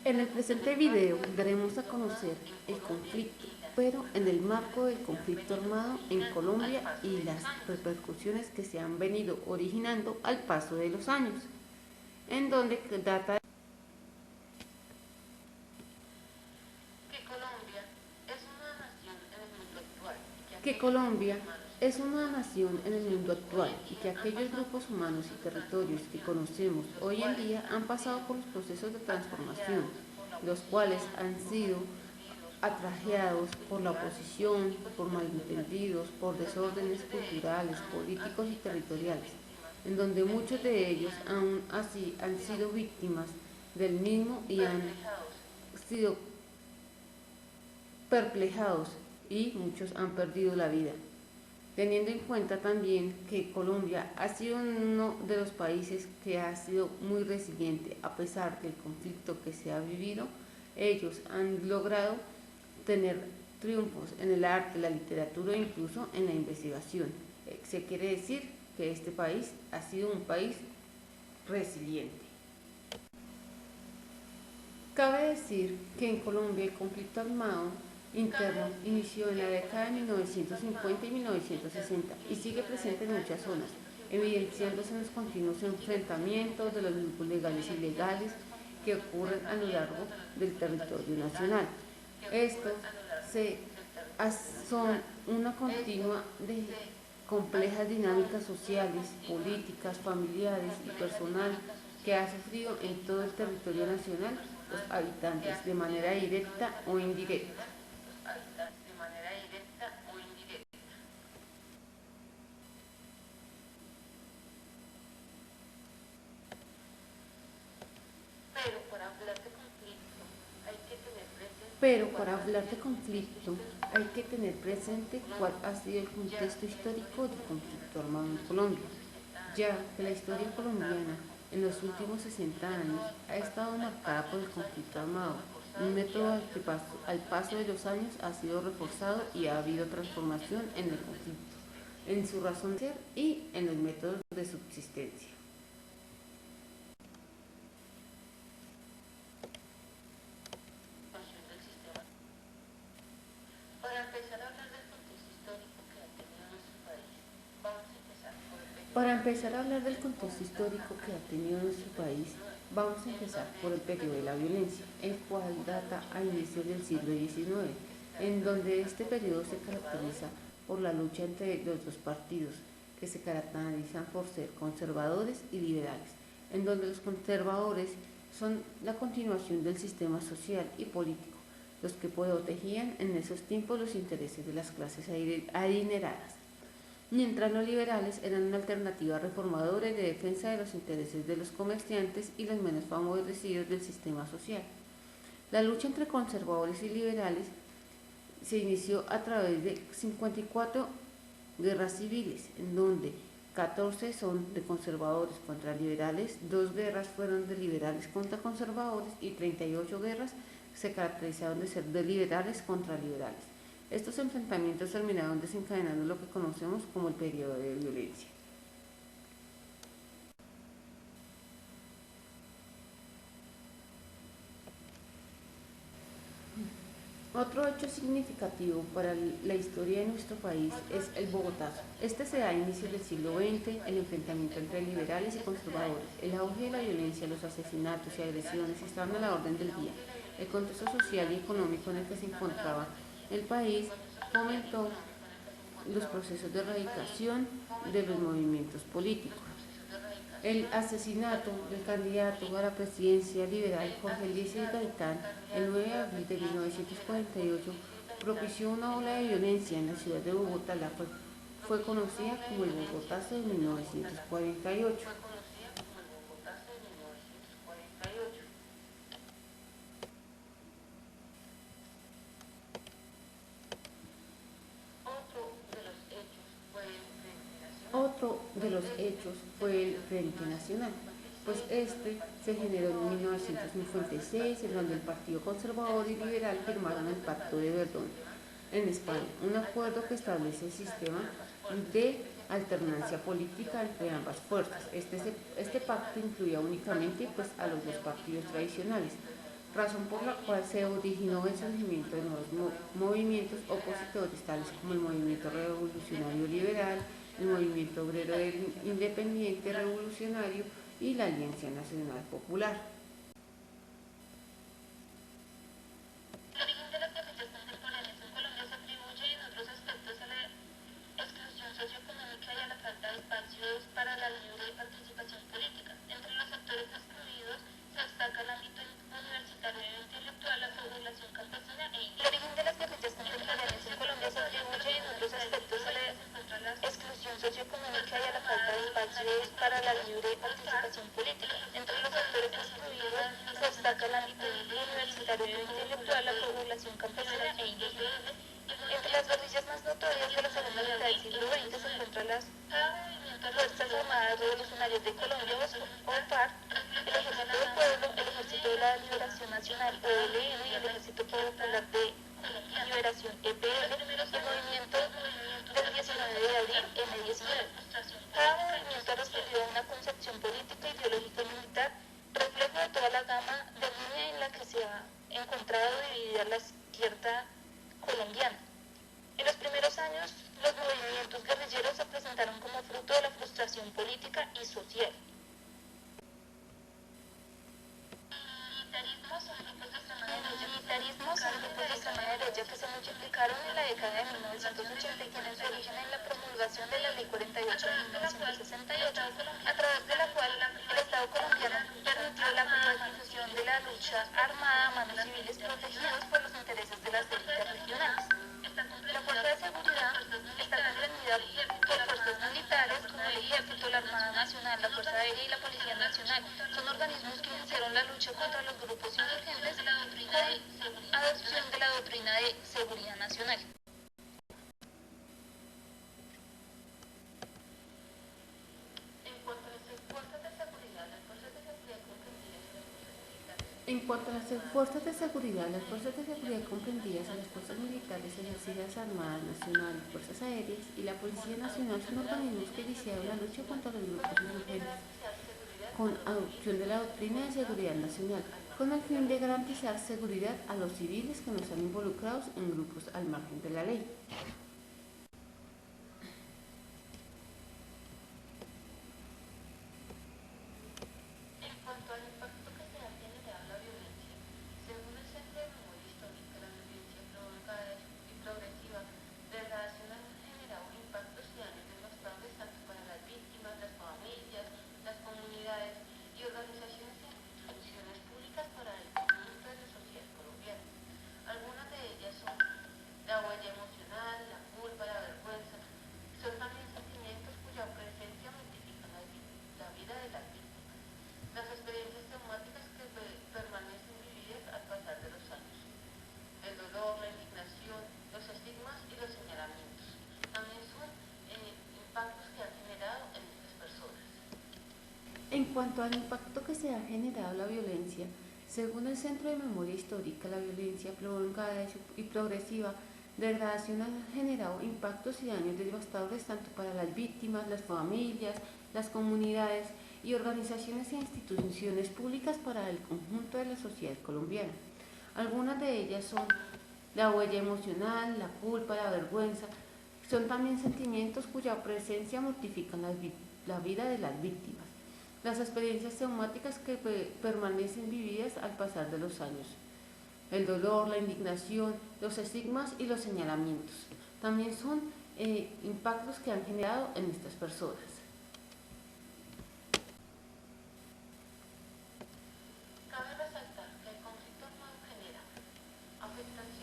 En el presente video daremos a conocer el conflicto, pero en el marco del conflicto armado en Colombia y las repercusiones que se han venido originando al paso de los años, en donde data que Colombia es una nación en el mundo actual y que aquellos grupos humanos y territorios que conocemos hoy en día han pasado por los procesos de transformación, los cuales han sido atrajeados por la oposición, por malentendidos, por desórdenes culturales, políticos y territoriales, en donde muchos de ellos aún así han sido víctimas del mismo y han sido perplejados y muchos han perdido la vida. Teniendo en cuenta también que Colombia ha sido uno de los países que ha sido muy resiliente a pesar del conflicto que se ha vivido, ellos han logrado tener triunfos en el arte, la literatura e incluso en la investigación. Se quiere decir que este país ha sido un país resiliente. Cabe decir que en Colombia el conflicto armado interno inició en la década de 1950 y 1960 y sigue presente en muchas zonas, evidenciándose en los continuos enfrentamientos de los grupos legales y ilegales que ocurren a lo largo del territorio nacional. Estos son una continua de complejas dinámicas sociales, políticas, familiares y personal que ha sufrido en todo el territorio nacional los habitantes de manera directa o indirecta. Pero para hablar de conflicto hay que tener presente cuál ha sido el contexto histórico del conflicto armado en Colombia, ya que la historia colombiana en los últimos 60 años ha estado marcada por el conflicto armado, un método al paso de los años ha sido reforzado y ha habido transformación en el conflicto, en su razón de ser y en los métodos de subsistencia. Para empezar a hablar del contexto histórico que ha tenido nuestro país, vamos a empezar por el periodo de la violencia, el cual data a inicios del siglo XIX, en donde este periodo se caracteriza por la lucha entre los dos partidos, que se caracterizan por ser conservadores y liberales, en donde los conservadores son la continuación del sistema social y político, los que protegían en esos tiempos los intereses de las clases adineradas, mientras los liberales eran una alternativa reformadora y de defensa de los intereses de los comerciantes y los menos favorecidos del sistema social. La lucha entre conservadores y liberales se inició a través de 54 guerras civiles, en donde 14 son de conservadores contra liberales, 2 guerras fueron de liberales contra conservadores y 38 guerras se caracterizaron de ser de liberales contra liberales. Estos enfrentamientos terminaron desencadenando lo que conocemos como el periodo de violencia. Otro hecho significativo para la historia de nuestro país es el Bogotazo. Este se da a inicios del siglo XX, el enfrentamiento entre liberales y conservadores, el auge de la violencia, los asesinatos y agresiones estaban a la orden del día. El contexto social y económico en el que se encontraba el país fomentó los procesos de erradicación de los movimientos políticos. El asesinato del candidato a la presidencia liberal Jorge Eliezer Gaitán el 9 de abril de 1948 propició una ola de violencia en la ciudad de Bogotá, la cual fue conocida como el Bogotazo de 1948. Otro de los hechos fue el Frente Nacional, pues este se generó en 1956, en donde el Partido Conservador y Liberal firmaron el Pacto de Verdún en España, un acuerdo que establece el sistema de alternancia política entre ambas fuerzas. Este pacto incluía únicamente pues, a los dos partidos tradicionales, razón por la cual se originó el surgimiento de nuevos movimientos opositores, tales como el Movimiento Revolucionario Liberal, el Movimiento Obrero Independiente Revolucionario y la Alianza Nacional Popular. Para la libre participación política. Entre los sectores excluidos se destaca el ámbito universitario e intelectual, la población campesina e indígena. Entre las guerrillas más notorias de la segunda mitad del siglo XX se encuentran las Fuerzas Armadas Revolucionarias de Colombia o FARC, el Ejército del Pueblo, el Ejército de la Liberación Nacional ELN y el Ejército Popular de Liberación EPL, el movimiento del 19 de abril M19. Cada movimiento ha respondido a una concepción política, ideológica y militar, reflejo de toda la gama de línea en la que se ha encontrado dividida la izquierda colombiana. En los primeros años, los movimientos guerrilleros se presentaron como fruto de la frustración política y social. Militarismos son grupos de extrema derecha que se multiplicaron en la década de 1980 y tienen su origen en la promulgación de la Ley 48 de 1968, a través de la cual el Estado colombiano permitió la privatización de la lucha armada a manos civiles protegidos por los intereses de las élites regionales. La fuerza de seguridad está comprendida por fuerzas militares como el Ejército, la Armada Nacional, la Fuerza Aérea y la Policía Nacional. Son organismos que iniciaron la lucha contra los grupos insurgentes con adopción de la doctrina de seguridad nacional. En cuanto a las fuerzas de seguridad, las fuerzas de seguridad comprendidas en las fuerzas militares ejercidas, Armadas Nacionales, Fuerzas Aéreas y la Policía Nacional son organismos que iniciaron la lucha contra los grupos insurgentes con adopción de la doctrina de seguridad nacional, con el fin de garantizar seguridad a los civiles que no están involucrados en grupos al margen de la ley. En cuanto al impacto que se ha generado la violencia, según el Centro de Memoria Histórica, la violencia prolongada y progresiva de degradación ha generado impactos y daños devastadores tanto para las víctimas, las familias, las comunidades y organizaciones e instituciones públicas para el conjunto de la sociedad colombiana. Algunas de ellas son la huella emocional, la culpa, la vergüenza. Son también sentimientos cuya presencia mortifican la vida de las víctimas. Las experiencias traumáticas que permanecen vividas al pasar de los años. El dolor, la indignación, los estigmas y los señalamientos. También son impactos que han generado en estas personas.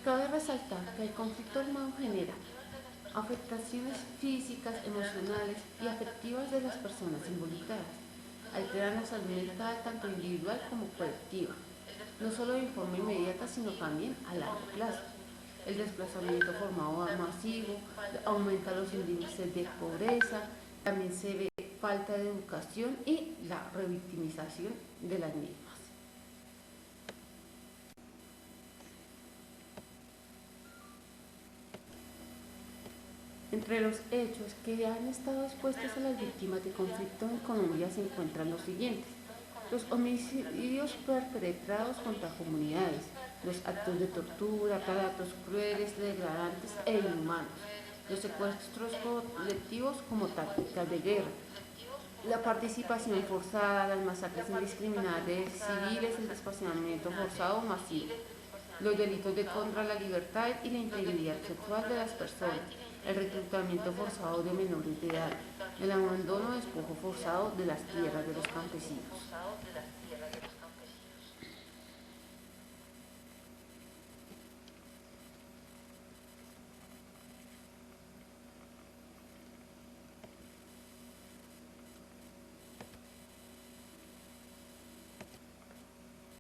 Cabe resaltar que el conflicto armado genera afectaciones físicas, emocionales y afectivas de las personas involucradas. Alteran la salud mental tanto individual como colectiva, no solo de forma inmediata, sino también a largo plazo. El desplazamiento formado masivo aumenta los índices de pobreza, también se ve falta de educación y la revictimización de las mismas. Entre los hechos que han estado expuestos a las víctimas de conflicto en Colombia se encuentran los siguientes: los homicidios perpetrados contra comunidades, los actos de tortura, tratos crueles, degradantes e inhumanos, los secuestros colectivos como tácticas de guerra, la participación forzada, las masacres indiscriminadas de civiles, el desplazamiento forzado masivo, los delitos de contra la libertad y la integridad sexual de las personas, el reclutamiento forzado de menores de edad, el abandono o despojo forzado de las tierras de los campesinos.